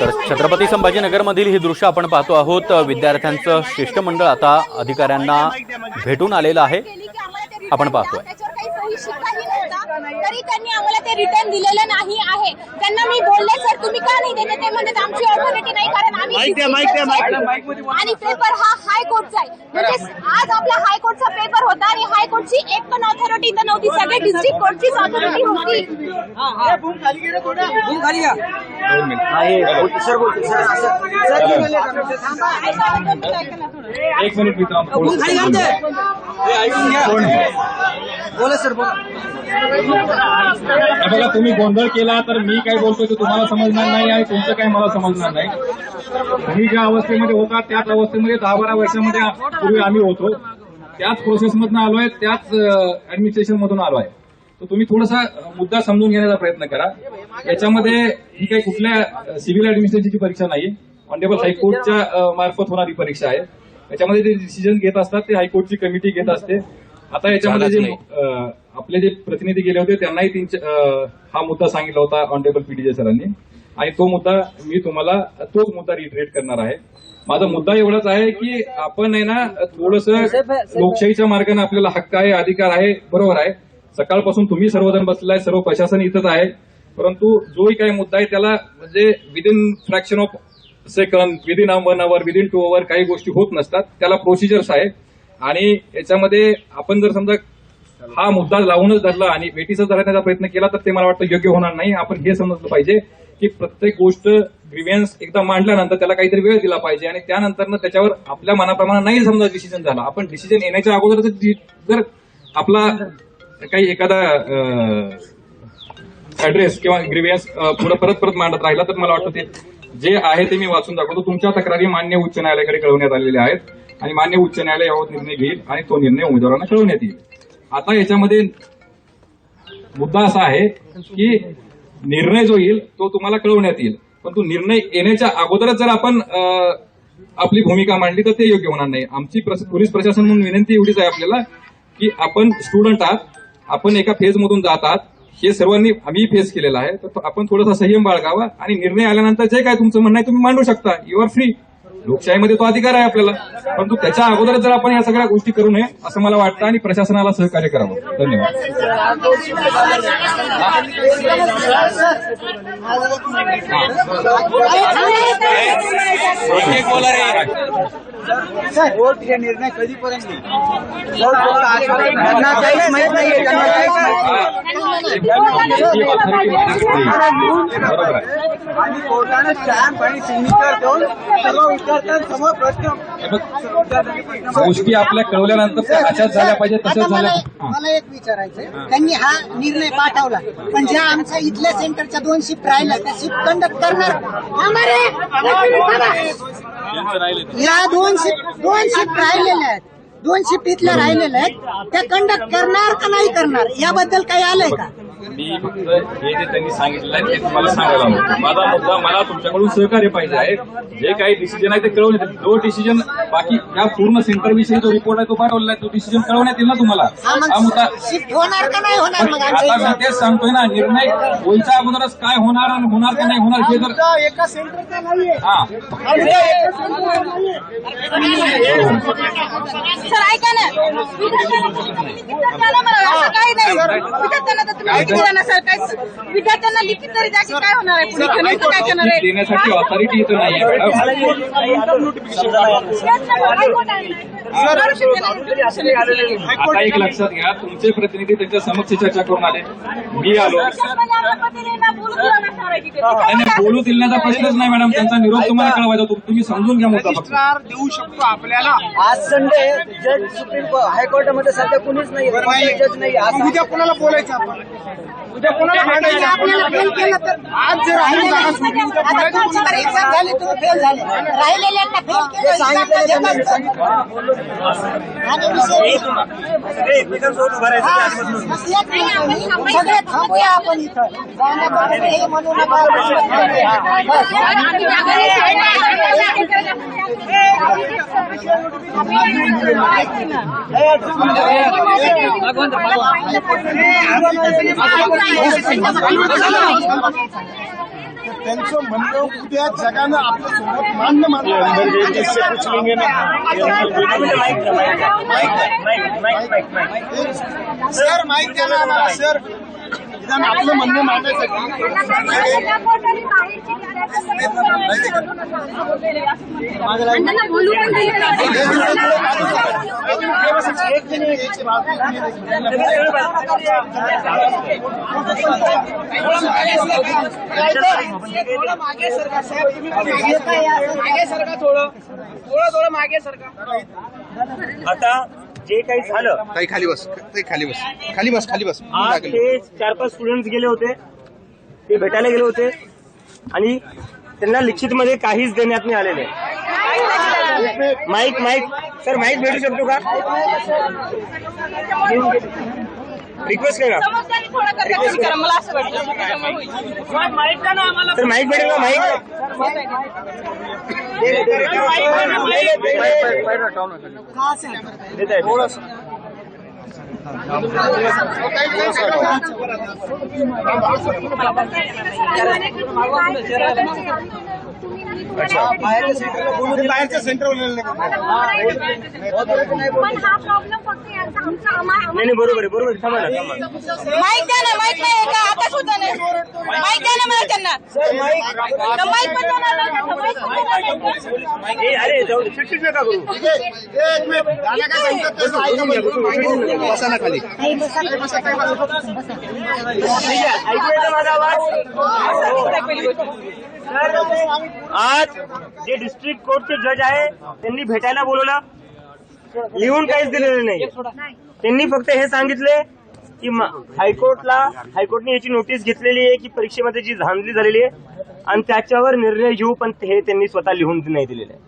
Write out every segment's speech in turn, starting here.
तर छत्रपती संभाजीनगरमधील ही दृश्य आपण पाहतो आहोत। विद्यार्थ्यांचं शिष्टमंडळ आता अधिकाऱ्यांना भेटून आलेलं आहे, आपण पाहतोय। तरी त्यांनी आम्हाला ते रिटर्न दिलेलं नाही आहे। त्यांना मी बोलले सर तुम्ही का नाही देते, ते म्हणतात आमची ऑथॉरिटी नाही, कारण आम्ही आणि पेपर हा हायकोर्टचा आहे। म्हणजे आज आपला हायकोर्टचा पेपर होता आणि हायकोर्टची एक पण ऑथॉरिटी इथं नव्हती, सगळे डिस्ट्रिक्ट कोर्टचीच ऑथॉरिटी होती। एक मिनिट बोला सर बोला। बघा तुम्ही गोंधळ केला तर मी काय बोलतोय ते तुम्हाला समजणार नाही आणि तुमचं काय मला समजणार नाही। तुम्ही ज्या अवस्थेमध्ये होता त्याच अवस्थेमध्ये 10-12 वर्षामध्ये पूर्वी आम्ही होतो, त्याच प्रोसेसमधून आलोय, त्याच ऍडमिनिस्ट्रेशन मधून आलोय। तर तुम्ही थोडासा मुद्दा समजून घेण्याचा प्रयत्न करा। याच्यामध्ये ही काही कुठल्या सिव्हिल ऍडमिनिस्ट्रेशनची परीक्षा नाही, ऑनरेबल हायकोर्टच्या मार्फत होणारी परीक्षा आहे। याच्यामध्ये जे डिसिजन घेत असतात ते हायकोर्टची कमिटी घेत असते। आता याच्यामध्ये जे आपले जे प्रतिनिधी गेले होते त्यांनाही हा मुद्दा सांगितला होता ऑनरेबल पीडीजे सरांनी, आणि तो मुद्दा मी तुम्हाला तोच मुद्दा रिट्रेट करणार आहे। माझा मुद्दा एवढाच आहे की आपण आहे ना थोडंसं लोकशाहीच्या मार्गाने आपल्याला हक्क आहे, अधिकार आहे, बरोबर आहे। सकाळपासून तुम्ही सर्वजण बसलेला आहे, सर्व प्रशासन इथंच आहे, परंतु जोही काही मुद्दा आहे त्याला म्हणजे within fraction of second, within 1 hour, within 2 hour काही गोष्टी होत नसतात, त्याला प्रोसिजर्स आहे। आणि याच्यामध्ये आपण जर समजा हा मुद्दा लावूनच धरला आणि वेटीचा धरण्याचा प्रयत्न केला तर ते मला वाटतं योग्य होणार नाही। आपण हे समजलं पाहिजे की प्रत्येक गोष्ट ग्रीव्हन्स एकदा मांडल्यानंतर त्याला काहीतरी वेळ दिला पाहिजे आणि त्यानंतर त्याच्यावर आपल्या मनाप्रमाणे नाही समजा डिसिजन झाला, आपण डिसिजन येण्याच्या अगोदर जर आपला काही एखादा ऍड्रेस किंवा ग्रीव्हन्स पुढे परत मांडत राहिला तर मला वाटतं ते जे आहे ते मी वाचून दाखवतो। तुमच्या तक्रारी मान्य उच्च न्यायालयाकडे कळवण्यात आलेल्या आहेत आणि मान्य उच्च न्यायालय यावर निर्णय घेईल आणि तो निर्णय उमेदवारांना कळवण्यात येईल। आता याच्यामध्ये मुद्दा असा आहे की निर्णय जो येईल तो तुम्हाला कळवण्यात येईल, परंतु निर्णय येण्याच्या अगोदरच जर आपण आपली भूमिका मांडली तर ते योग्य होणार नाही। आमची पोलीस प्रशासन म्हणून विनंती एवढीच आहे आपल्याला की आपण स्टुडंट आहात, आपण एका फेजमधून जात आहात, हे सर्वांनी आम्ही फेस केलेलं आहे, तर आपण थोडासा संयम बाळगावा आणि निर्णय आल्यानंतर जे काय तुमचं म्हणणं आहे तुम्ही मांडू शकता, यू आर फ्री। लोकशाहीमध्ये तो अधिकार आहे आपल्याला, परंतु त्याच्या अगोदर जर आपण या सगळ्या गोष्टी करू नये असं मला वाटतं आणि प्रशासनाला सहकार्य करावं। धन्यवाद। कोर्ट हे निर्णय कधीपर्यंत आणि कोर्टाने स्टॅम्प आणि सिग्नेचर देऊन सर्व विद्यार्थ्यांसमोर प्रश्न गोष्टी आपल्या कळवल्यानंतर त्या अशाच झाल्या पाहिजे, तसंच झालं। मला एक विचारायचंय, त्यांनी हा निर्णय पाठवला पण ज्या आमच्या इथल्या सेंटरच्या 2 शिफ्ट राहिल्या त्या शिफ्ट कंडक्ट करणार या 2 शिफ्ट राहिलेल्या आहेत, 2 शिफ्ट इथल्या राहिलेल्या आहेत, त्या कंडक्ट करणार का नाही करणार याबद्दल काही आलंय का? मी फक्त हे जे त्यांनी सांगितलं आहे ते तुम्हाला सांगायला हवं। माझा मुद्दा मला तुमच्याकडून सहकार्य पाहिजे आहे, जे काही डिसिजन आहे ते कळवण्यात, जो डिसिजन बाकी या पूर्ण सेंटरविषयी जो रिपोर्ट आहे तो पाठवलेला आहे, तो डिसिजन कळवण्यात येईल ना तुम्हाला। हा मुद्दा शिफ्ट होणार का नाही होणार? मग आता मी तेच सांगतोय ना, निर्णय होईच्या अगोदरच काय होणार आणि होणार का नाही होणार हे जर एका सेंटरचा नाहीये। सर ऐका ना, काही नाही विद्यार्थ्यांना लिखित तरी द्या की काय होणार आहे पुढे, काय करणार आहे देण्यासाठी ऑथॉरिटी इथं नाही आहे मॅडम। आता एक लक्षात घ्या, तुमचे प्रतिनिधी त्यांच्या समक्ष चर्चा करून आले, मी आलो नाही, बोलू दिल्याचा प्रश्नच नाही मॅडम, त्यांचा निरोप तुम्हाला कळवायचा, तुम्ही समजून घ्या मुद्दा फक्त। देऊ शकतो आपल्याला। आज संडे, जज सुप्रीम हायकोर्टामध्ये सध्या कुणीच नाही, जज नाही। उद्या कोणाला बोलायचं आपण, उद्या कोणाला भांडायचं आपल्याला फेल केलं तर आज जर एक्झाम झाली तुम्ही फेल झाले, राहिलेल्यांना फेल केलं आणि विषय सगळे एकमेकांसोबत उभा राहायचं सगळे थांबूया आपण इथं जाण्याबद्दल हे म्हणू नका त्यांचं म्हणणं उद्या जगानं आपल्या सोबत मान्य सर माहिती द्या ना आम्हाला सर निदान आपलं म्हणणं मांडण्यासाठी मागे सरका साहेब, तुम्ही मागे सरका, थोडं मागे सरका. आता जे काही झालं, ताई खाली बस, ताई खाली बस, खाली बस, खाली बस. आज ते 4-5 स्टुडंट गेले होते, ते भेटायला गेले होते आणि त्यांना लिखितमध्ये काहीच देण्यात नाही आलेले. माईक सर, माईक भेटू शकतो का? रिक्वेस्ट करा सर, माईक भेटेल का? माईक देत आहे बाहेरच्या सेंटरवर नाही, बरोबर थांबा ना. माईक द्या ना, माईक नाही का आता सुद्धा नाही. माईक द्या ना मला त्यांना. माईक पण अरे जाऊ दे, चिडचिड नका करू. बसा ना खाली. ऐकू येतं माझा आवाज? आज जे डिस्ट्रिक्ट कोर्टचे जज आहे त्यांनी भेटायला बोलवलं, लिहून काहीच दिलेलं नाही. त्यांनी फक्त हे सांगितले की हायकोर्टने याची नोटीस घेतलेली आहे की परीक्षेमध्ये जी धांदली झालेली आहे आणि त्याच्यावर निर्णय घेऊ, पण हे त्यांनी स्वतः लिहून नाही दिलेलं आहे.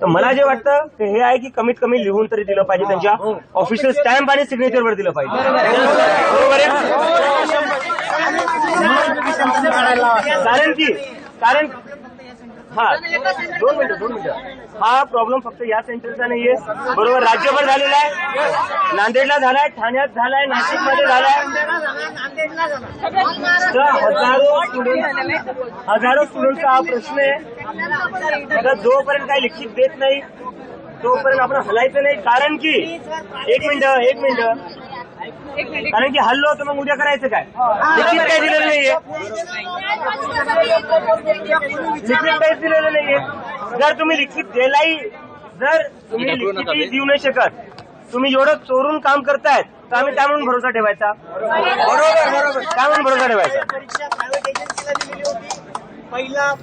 तर मला जे वाटतं ते हे आहे की कमीत कमी लिहून तरी दिलं पाहिजे, त्यांच्या ऑफिशियल स्टॅम्प आणि सिग्नेचरवर दिलं पाहिजे. बरोबर आहे? कारण दोन मिनिटं हा प्रॉब्लेम फक्त या सेंटरचा नाहीये, बरोबर राज्यभर झालेला आहे. नांदेडला झालाय, ठाण्यात झालाय, नाशिकमध्ये झालाय. हजारो स्टुडंटचा हा प्रश्न आहे. आता जोपर्यंत काही लिखित देत नाही तोपर्यंत आपण हलायचं नाही. कारण की एक मिनिट कारण की हल्लो तर मग उद्या करायचं काय? लिखित काही दिलेलं नाहीये, लिखित काहीच दिलेलं नाहीये. जर तुम्ही लिखित देऊ नाही शकत, तुम्ही एवढं चोरून काम करतायत तर आम्ही काय म्हणून भरोसा ठेवायचा? बरोबर काय म्हणून भरोसा ठेवायचा? परीक्षा प्रायव्हेट एजन्सीला दिलेली होती. पहिला